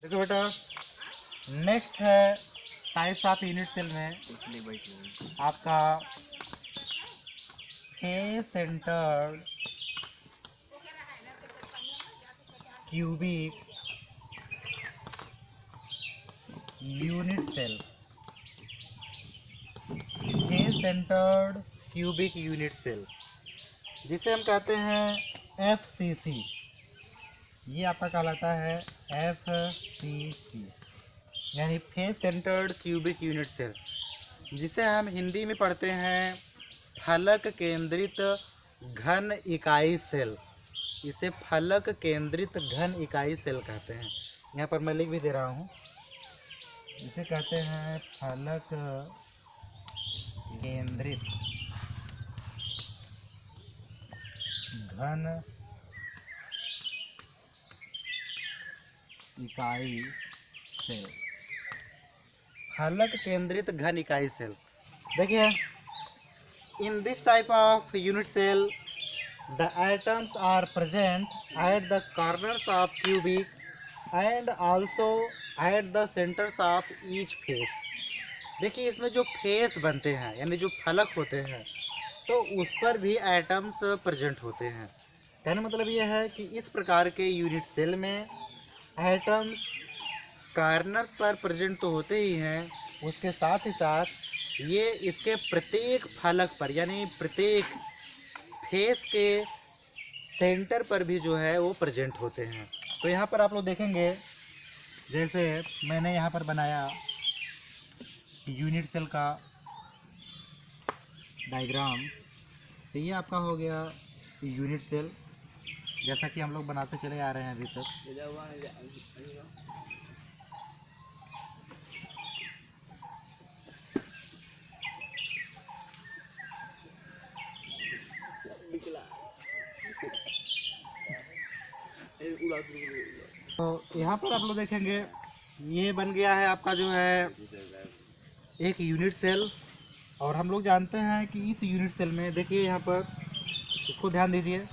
देखो बेटा, नेक्स्ट है टाइप्स ऑफ यूनिट सेल में आपका के सेंटर्ड क्यूबिक यूनिट सेल। के सेंटर्ड क्यूबिक यूनिट सेल जिसे हम कहते हैं FCC। ये आपका कहलाता है FCC, यानी face centred cubic unit cell, जिसे हम हिंदी में पढ़ते हैं फलक केंद्रित घन इकाई सेल। इसे फलक केंद्रित घन इकाई सेल कहते हैं। यहाँ पर मैं लिख भी दे रहा हूँ, इसे कहते हैं फलक केंद्रित घन इकाई सेल। फलक केंद्रित घन इकाई सेल। देखिए, in this type of unit cell the atoms are present at the corners of cubic and also at the centers of each face। देखिए, इसमें जो फेस बनते हैं यानी जो फलक होते हैं तो उस पर भी एटम्स प्रेजेंट होते हैं। कहने मतलब यह है कि इस प्रकार के यूनिट सेल में एटम्स कार्नर्स पर प्रेजेंट तो होते ही हैं, उसके साथ ही साथ ये इसके प्रत्येक फलक पर यानी प्रत्येक फेस के सेंटर पर भी जो है वो प्रेजेंट होते हैं। तो यहाँ पर आप लोग देखेंगे, जैसे मैंने यहाँ पर बनाया यूनिट सेल का डायग्राम, तो ये आपका हो गया यूनिट सेल, जैसा कि हम लोग बनाते चले आ रहे हैं अभी तक। तो यहाँ पर आप लोग देखेंगे ये बन गया है आपका जो है एक यूनिट सेल। और हम लोग जानते हैं कि इस यूनिट सेल में देखिए यहाँ पर, इसको ध्यान दीजिए।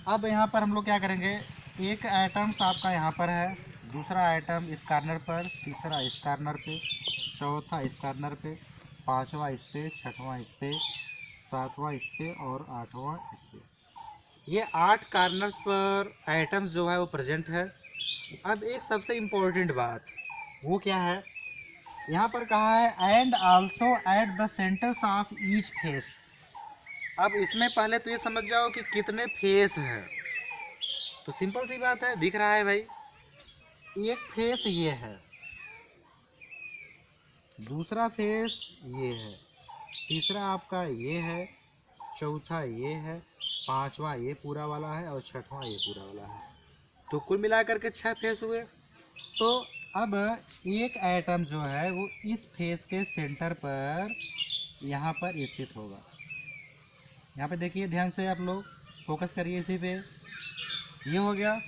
अब यहाँ पर हम लोग क्या करेंगे, एक एटम्स आपका यहाँ पर है, दूसरा आइटम इस कार्नर पर, तीसरा इस कार्नर पे, चौथा इस कार्नर पे, पांचवा इस पे, छठवां इस पे, सातवां इस पे और आठवां इस पे। ये 8 कार्नर्स पर आइटम्स जो है वो प्रेजेंट है। अब एक सबसे इम्पोर्टेंट बात वो क्या है, यहाँ पर कहा है and also at the centres of each face. अब इसमें पहले तो ये समझ जाओ कि कितने फेस हैं। तो सिंपल सी बात है, दिख रहा है भाई, एक फेस ये है, दूसरा फेस ये है, तीसरा आपका ये है, चौथा ये है, पांचवा ये पूरा वाला है और छठवां ये पूरा वाला है। तो कुल मिलाकर के 6 फेस हुए। तो अब एक एटम जो है वो इस फेस के सेंटर पर यहाँ पर स्थित होगा। यहाँ पे देखिए, ध्यान से आप लोग फोकस करिए इसी पे। ये हो गया।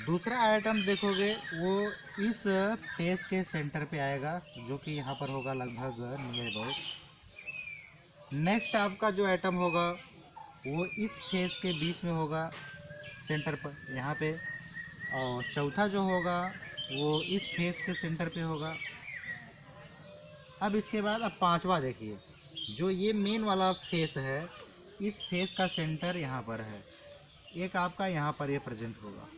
दूसरा आइटम देखोगे वो इस फेस के सेंटर पे आएगा, जो कि यहाँ पर होगा लगभग नियर अबाउट। नेक्स्ट आपका जो आइटम होगा वो इस फेस के बीच में होगा, सेंटर पर यहाँ पे। और चौथा जो होगा वो इस फेस के सेंटर पे होगा। अब इसके बाद अब पांचवा देखिए, जो ये मेन वाला फेस है, इस फेस का सेंटर यहाँ पर है, एक आपका यहाँ पर ये प्रेजेंट होगा।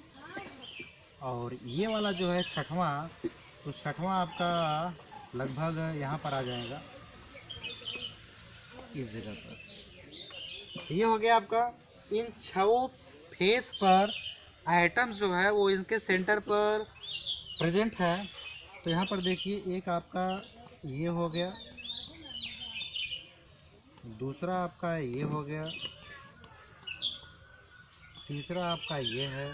और ये वाला जो है छठवां, तो छठवां आपका लगभग यहाँ पर आ जाएगा, इस जगह पर। तो ये हो गया आपका इन 6 फेस पर आइटम्स जो है वो इनके सेंटर पर प्रेजेंट है। तो यहाँ पर देखिए, एक आपका ये हो गया, दूसरा आपका ये हो गया, तीसरा आपका ये है,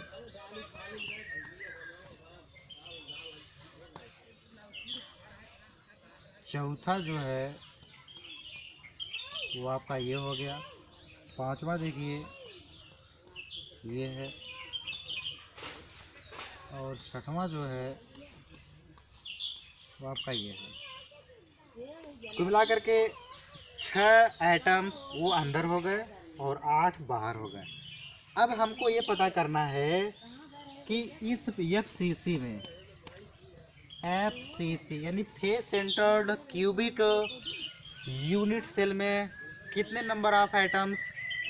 चौथा जो है वो आपका ये हो गया, पांचवा देखिए ये है, और छठवां जो है वो आपका ये है। कुल मिला करके 6 आइटम्स वो अंदर हो गए और 8 बाहर हो गए। अब हमको ये पता करना है कि इस FCC में, FCC यानी face centred cubic unit cell में कितने नंबर ऑफ एटम्स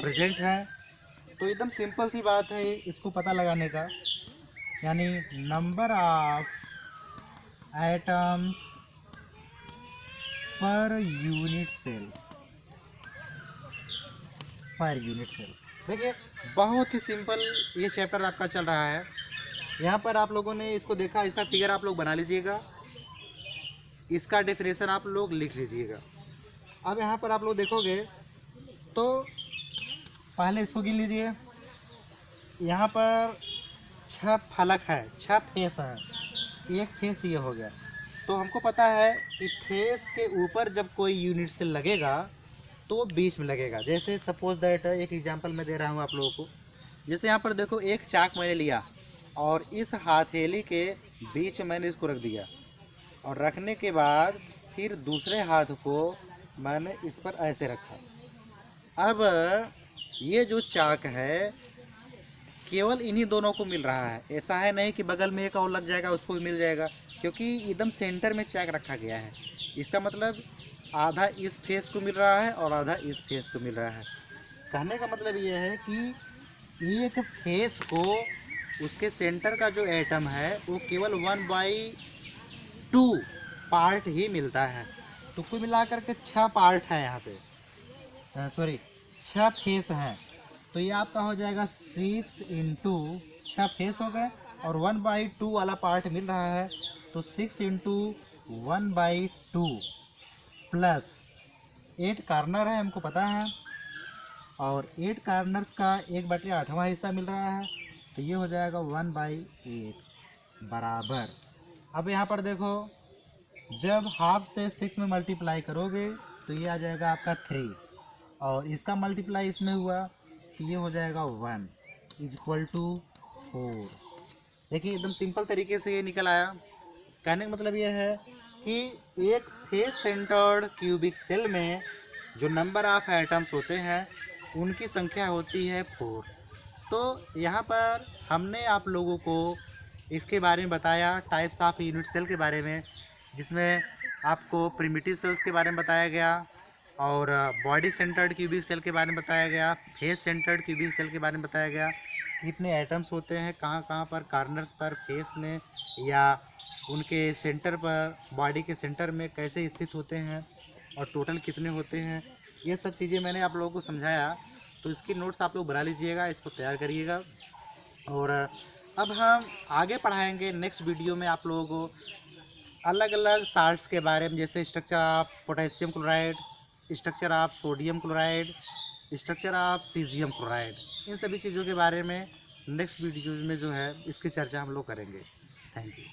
प्रेजेंट हैं। तो एकदम सिंपल सी बात है इसको पता लगाने का, यानी number of atoms per unit cell, per unit cell. देखिए बहुत ही सिंपल ये चैप्टर आपका चल रहा है। यहाँ पर आप लोगों ने इसको देखा, इसका फिगर आप लोग बना लीजिएगा, इसका डेफिनेशन आप लोग लिख लीजिएगा। अब यहाँ पर आप लोग देखोगे तो पहले इसको गिन लीजिए। यहाँ पर 6 फलक है, 6 फेस है, एक फेस ये हो गया। तो हमको पता है कि फेस के ऊपर जब कोई यूनिट सेल लगेगा तो बीच में लगेगा। जैसे सपोज दैट एक एग्जांपल मैं दे रहा हूँ आप लोगों को। जैसे यहाँ पर देखो एक चाक मैंने लिया और इस हथेली के बीच मैंने इसको रख दिया, और रखने के बाद फिर दूसरे हाथ को मैंने इस पर ऐसे रखा। अब ये जो चाक है केवल इन्हीं दोनों को मिल रहा है, ऐसा है नहीं कि बगल में एक और लग जाएगा उसको भी मिल जाएगा, क्योंकि एकदम सेंटर में चाक रखा गया है। इसका मतलब आधा इस फेस को मिल रहा है और आधा इस फेस को मिल रहा है। कहने का मतलब ये है कि एक फेस को उसके सेंटर का जो एटम है वो केवल 1/2 पार्ट ही मिलता है। तो कुल मिलाकर के 6 पार्ट है यहाँ पे, सॉरी 6 फेस हैं। तो ये आपका हो जाएगा 6 इंटू 6 फेस हो गए और 1/2 वाला पार्ट मिल रहा है। तो 6 इंटू 1/2 प्लस 8 कार्नर है, हमको पता है, और 8 कार्नर्स का 1/8वां हिस्सा मिल रहा है। तो ये हो जाएगा 1/8 बराबर। अब यहाँ पर देखो जब हाफ से 6 में मल्टीप्लाई करोगे तो ये आ जाएगा आपका 3, और इसका मल्टीप्लाई इसमें हुआ तो ये हो जाएगा 1 = 4। देखिए एकदम सिंपल तरीके से ये निकल आया। कहने का मतलब ये है कि एक फेस सेंटर्ड क्यूबिक सेल में जो नंबर ऑफ एटम्स होते हैं उनकी संख्या होती है 4। तो यहाँ पर हमने आप लोगों को इसके बारे में बताया, टाइप्स ऑफ यूनिट सेल के बारे में, जिसमें आपको प्रिमिटिव सेल्स के बारे में बताया गया और बॉडी सेंटर्ड क्यूबिक सेल के बारे में बताया गया, फेस सेंटर्ड क्यूबिक सेल के बारे में बताया गया, कितने एटम्स होते हैं, कहाँ कहाँ पर कार्नर्स पर फेस में या उनके सेंटर पर, बॉडी के सेंटर में कैसे स्थित होते हैं और टोटल कितने होते हैं। ये सब चीज़ें मैंने आप लोगों को समझाया। तो इसकी नोट्स आप लोग बना लीजिएगा, इसको तैयार करिएगा। और अब हम आगे पढ़ाएंगे नेक्स्ट वीडियो में आप लोगों को अलग अलग साल्ट्स के बारे में, जैसे structure of potassium chloride, structure of sodium chloride, structure of cesium chloride. इन सभी चीज़ों के बारे में नेक्स्ट वीडियो में जो है इसकी चर्चा हम लोग करेंगे। Thank you.